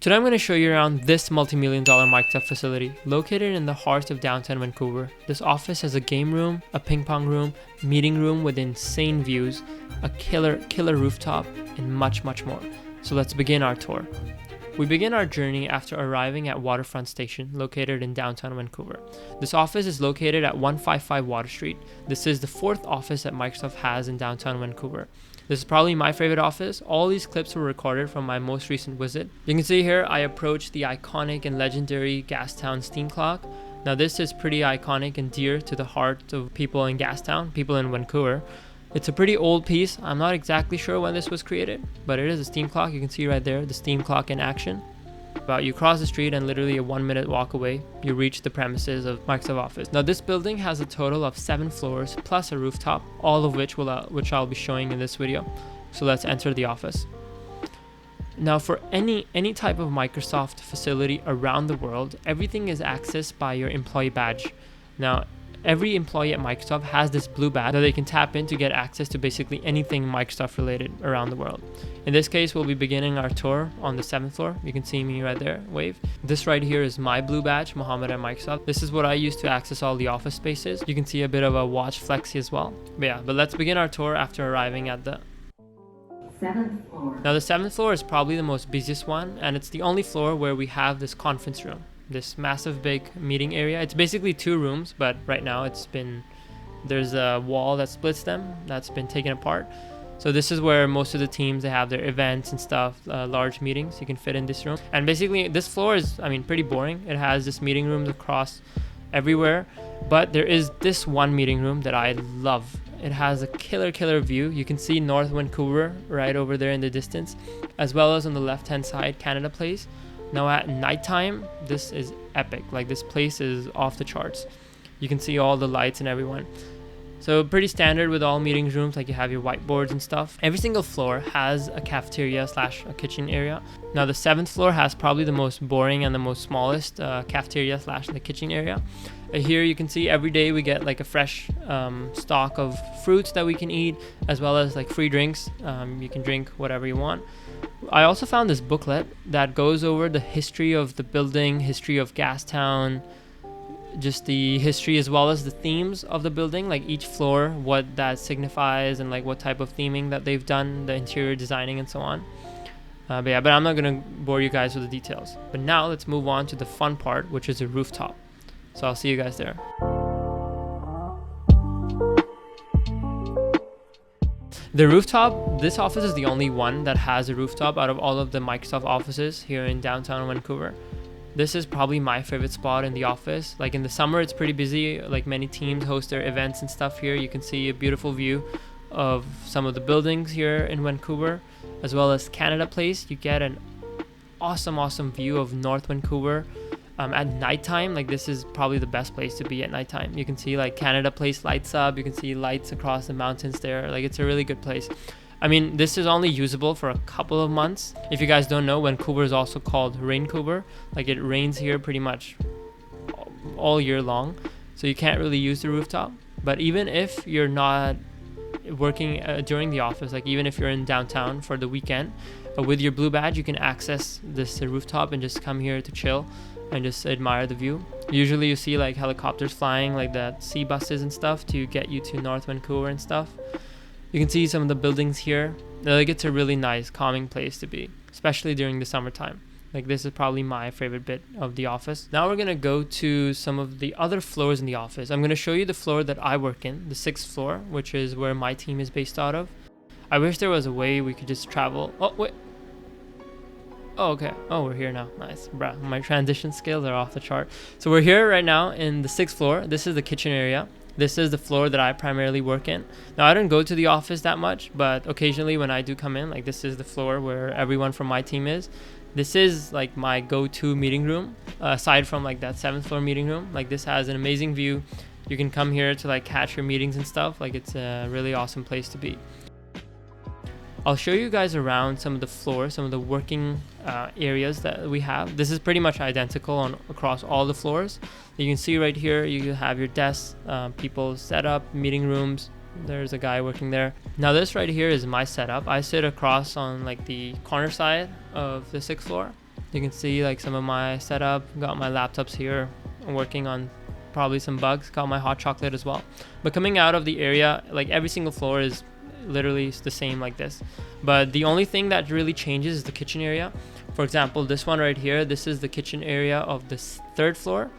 Today I'm going to show you around this multi-million dollar Microsoft facility located in the heart of downtown Vancouver. This office has a game room, a ping pong room, meeting room with insane views, a killer rooftop, and much more. So let's begin our tour. We begin our journey after arriving at Waterfront Station, located in downtown Vancouver. This office is located at 155 Water Street. This is the fourth office that Microsoft has in downtown Vancouver. This is probably my favorite office. All these clips were recorded from my most recent visit. You can see here I approached the iconic and legendary Gastown steam clock. Now this is pretty iconic and dear to the heart of people in Gastown, people in Vancouver. It's a pretty old piece. I'm not exactly sure when this was created, but it is a steam clock. You can see right there the steam clock in action. About you cross the street and literally a 1-minute walk away, you reach the premises of Microsoft Office. Now this building has a total of 7 floors plus a rooftop, all of which I'll be showing in this video. So let's enter the office. Now for any type of Microsoft facility around the world, everything is accessed by your employee badge. Now every employee at Microsoft has this blue badge that they can tap in to get access to basically anything Microsoft related around the world. In this case, we'll be beginning our tour on the 7th floor. You can see me right there, wave. This right here is my blue badge, Mohammed at Microsoft. This is what I use to access all the office spaces. You can see a bit of a watch flexi as well. But let's begin our tour after arriving at the 7th floor. Now the 7th floor is probably the most busiest one, and it's the only floor where we have this conference room. This massive big meeting area. It's basically 2 rooms, but right now there's a wall that splits them that's been taken apart. So this is where most of the teams, they have their events and stuff, large meetings. You can fit in this room. And basically this floor is, pretty boring. It has this meeting rooms across everywhere, but there is this one meeting room that I love. It has a killer view. You can see North Vancouver right over there in the distance, as well as on the left hand side, Canada Place. Now at nighttime, this is epic. Like, this place is off the charts. You can see all the lights and everyone. So pretty standard with all meeting rooms, like you have your whiteboards and stuff. Every single floor has a cafeteria / a kitchen area. Now the 7th floor has probably the most boring and the most smallest cafeteria / the kitchen area. Here you can see every day we get like a fresh stock of fruits that we can eat, as well as like free drinks. You can drink whatever you want. I also found this booklet that goes over the history of the building, history of Gastown, just the history as well as the themes of the building, like each floor, what that signifies, and like what type of theming that they've done, the interior designing and so on. But I'm not gonna bore you guys with the details. But now let's move on to the fun part, which is a rooftop. So I'll see you guys there. The rooftop, this office is the only one that has a rooftop out of all of the Microsoft offices here in downtown Vancouver. This is probably my favorite spot in the office. Like in the summer, it's pretty busy. Like many teams host their events and stuff here. You can see a beautiful view of some of the buildings here in Vancouver, as well as Canada Place. You get an awesome view of North Vancouver. At nighttime, like this is probably the best place to be at nighttime. You can see like Canada Place lights up. You can see lights across the mountains there. Like, it's a really good place. This is only usable for a couple of months. If you guys don't know, Vancouver is also called Raincouver. Like, it rains here pretty much all year long, so you can't really use the rooftop. But even if you're not working during the office, like even if you're in downtown for the weekend, with your blue badge, you can access this rooftop and just come here to chill and just admire the view. Usually you see like helicopters flying, like the sea buses and stuff, to get you to North Vancouver and stuff. You can see some of the buildings here. Like, it's a really nice, calming place to be, especially during the summertime. Like, this is probably my favorite bit of the office. Now we're gonna go to some of the other floors in the office. I'm gonna show you the floor that I work in, the 6th floor, which is where my team is based out of. I wish there was a way we could just travel. Oh, wait. Oh, okay. Oh, we're here now. Nice. Bruh, my transition skills are off the chart. So we're here right now in the 6th floor. This is the kitchen area. This is the floor that I primarily work in. Now, I don't go to the office that much, but occasionally when I do come in, like, this is the floor where everyone from my team is. This is like my go-to meeting room, aside from like that 7th floor meeting room. Like, this has an amazing view. You can come here to like catch your meetings and stuff. Like, it's a really awesome place to be. I'll show you guys around some of the floors, some of the working areas that we have. This is pretty much identical across all the floors. You can see right here, you have your desks, people set up, meeting rooms, There's a guy working there. Now this right here is my setup. I sit across on like the corner side of the 6th floor. You can see like some of my setup. Got my laptops here. I'm working on probably some bugs. Got my hot chocolate as well. But coming out of the area, like every single floor is literally the same like this. But the only thing that really changes is the kitchen area. For example, this one right here, this is the kitchen area of this third floor.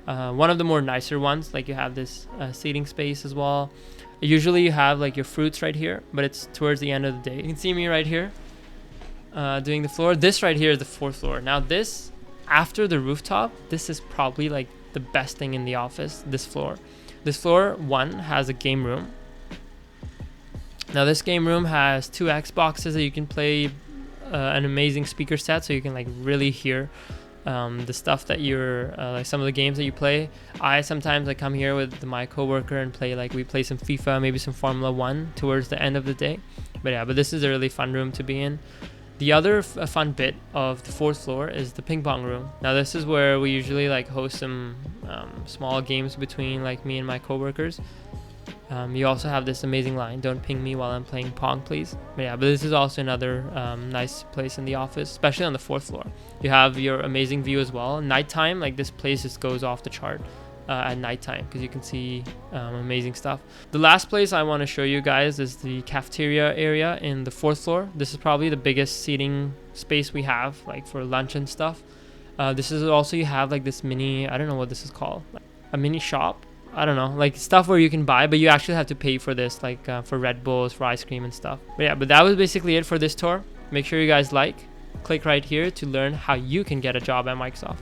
One of the more nicer ones, like you have this seating space as well. Usually you have like your fruits right here, but it's towards the end of the day. You can see me right here doing the floor. This right here is the fourth floor. Now this, after the rooftop, this is probably like the best thing in the office. This floor one has a game room. Now this game room has 2 Xboxes that you can play, an amazing speaker set, so you can like really hear the stuff that you're like some of the games that you play. I sometimes come here with my coworker and play, like we play some FIFA, maybe some Formula 1 towards the end of the day. But yeah, but this is a really fun room to be in. The other fun bit of the fourth floor is the ping pong room. Now this is where we usually like host some small games between like me and my coworkers. You also have this amazing line, "Don't ping me while I'm playing pong, please." But yeah, but this is also another nice place in the office, especially on the fourth floor. You have your amazing view as well. Nighttime, like this place just goes off the chart at nighttime because you can see amazing stuff. The last place I want to show you guys is the cafeteria area in the fourth floor. This is probably the biggest seating space we have, like for lunch and stuff. This is also, you have like this mini, I don't know what this is called, a mini shop. I don't know, like stuff where you can buy, but you actually have to pay for this, like for Red Bulls, for ice cream and stuff. But yeah, but that was basically it for this tour. Make sure you guys click right here to learn how you can get a job at Microsoft.